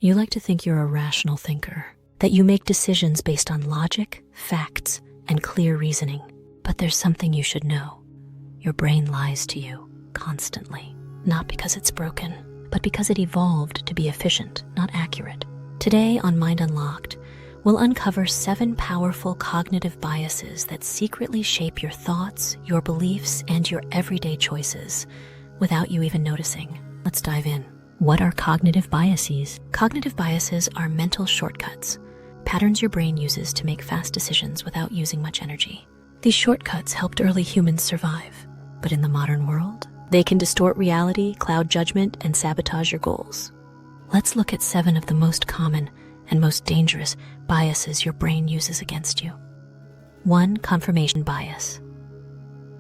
You like to think you're a rational thinker, that you make decisions based on logic, facts, and clear reasoning. But there's something you should know. Your brain lies to you constantly, not because it's broken, but because it evolved to be efficient, not accurate. Today on Mind Unlocked, we'll uncover 7 powerful cognitive biases that secretly shape your thoughts, your beliefs, and your everyday choices without you even noticing. Let's dive in. What are cognitive biases? Cognitive biases are mental shortcuts, patterns your brain uses to make fast decisions without using much energy. These shortcuts helped early humans survive, but in the modern world, they can distort reality, cloud judgment, and sabotage your goals. Let's look at 7 of the most common and most dangerous biases your brain uses against you. 1. Confirmation bias.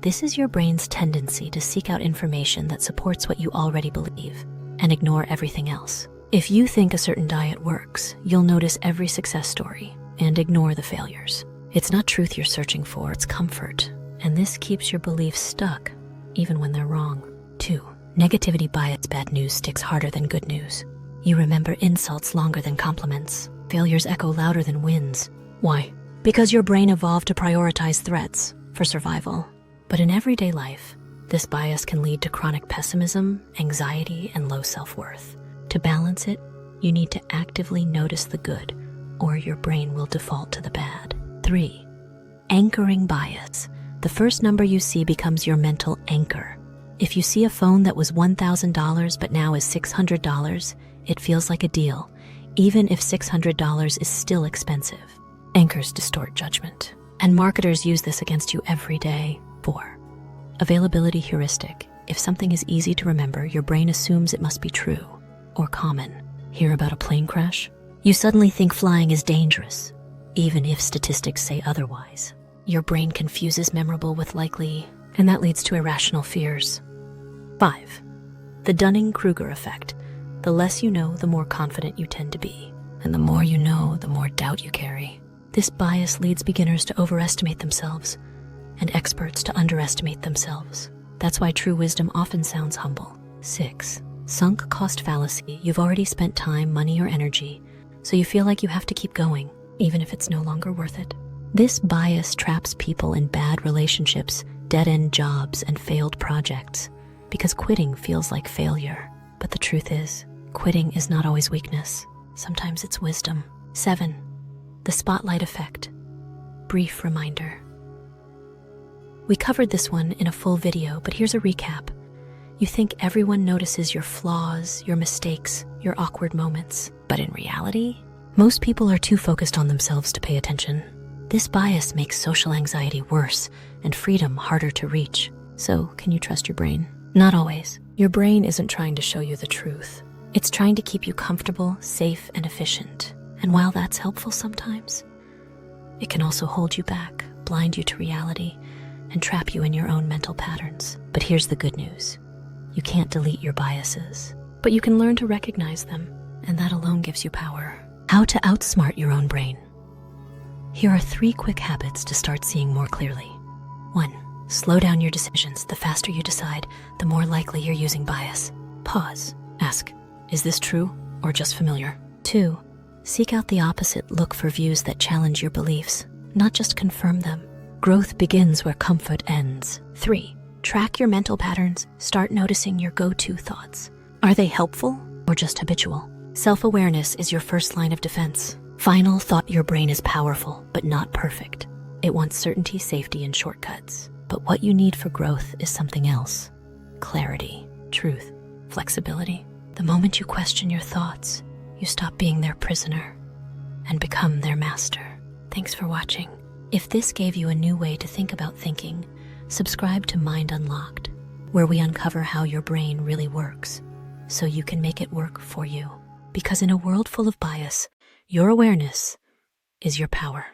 This is your brain's tendency to seek out information that supports what you already believe and ignore everything else. If you think a certain diet works, you'll notice every success story and ignore the failures. It's not truth you're searching for, it's comfort. And this keeps your beliefs stuck, even when they're wrong. 2. Negativity bias. Bad news sticks harder than good news. You remember insults longer than compliments. Failures echo louder than wins. Why? Because your brain evolved to prioritize threats for survival. But in everyday life, this bias can lead to chronic pessimism, anxiety, and low self-worth. To balance it, you need to actively notice the good, or your brain will default to the bad. 3. Anchoring bias. The first number you see becomes your mental anchor. If you see a phone that was $1,000 but now is $600, it feels like a deal, even if $600 is still expensive. Anchors distort judgment, and marketers use this against you every day. 4. Availability heuristic. If something is easy to remember, your brain assumes it must be true or common. Hear about a plane crash? You suddenly think flying is dangerous, even if statistics say otherwise. Your brain confuses memorable with likely, and that leads to irrational fears. 5. The Dunning-Kruger effect. The less you know, the more confident you tend to be. And the more you know, the more doubt you carry. This bias leads beginners to overestimate themselves and experts to underestimate themselves. That's why true wisdom often sounds humble. 6. Sunk cost fallacy. You've already spent time, money, or energy, so you feel like you have to keep going, even if it's no longer worth it. This bias traps people in bad relationships, dead-end jobs, and failed projects, because quitting feels like failure. But the truth is, quitting is not always weakness. Sometimes it's wisdom. 7. The spotlight effect. Brief reminder. We covered this one in a full video, but here's a recap. You think everyone notices your flaws, your mistakes, your awkward moments. But in reality, most people are too focused on themselves to pay attention. This bias makes social anxiety worse and freedom harder to reach. So, can you trust your brain? Not always. Your brain isn't trying to show you the truth. It's trying to keep you comfortable, safe, and efficient. And while that's helpful sometimes, it can also hold you back, blind you to reality, and trap you in your own mental patterns. But here's the good news. You can't delete your biases, but you can learn to recognize them, and that alone gives you power. How to outsmart your own brain. Here are 3 quick habits to start seeing more clearly. 1. Slow down your decisions. The faster you decide, the more likely you're using bias. Pause. Ask, is this true or just familiar? 2. Seek out the opposite. Look for views that challenge your beliefs, not just confirm them. Growth begins where comfort ends. 3. Track your mental patterns. Start noticing your go-to thoughts. Are they helpful or just habitual? Self-awareness is your first line of defense. Final thought. Your brain is powerful, but not perfect. It wants certainty, safety, and shortcuts. But what you need for growth is something else. Clarity, truth, flexibility. The moment you question your thoughts, you stop being their prisoner and become their master. Thanks for watching. If this gave you a new way to think about thinking, subscribe to Mind Unlocked, where we uncover how your brain really works, so you can make it work for you. Because in a world full of bias, your awareness is your power.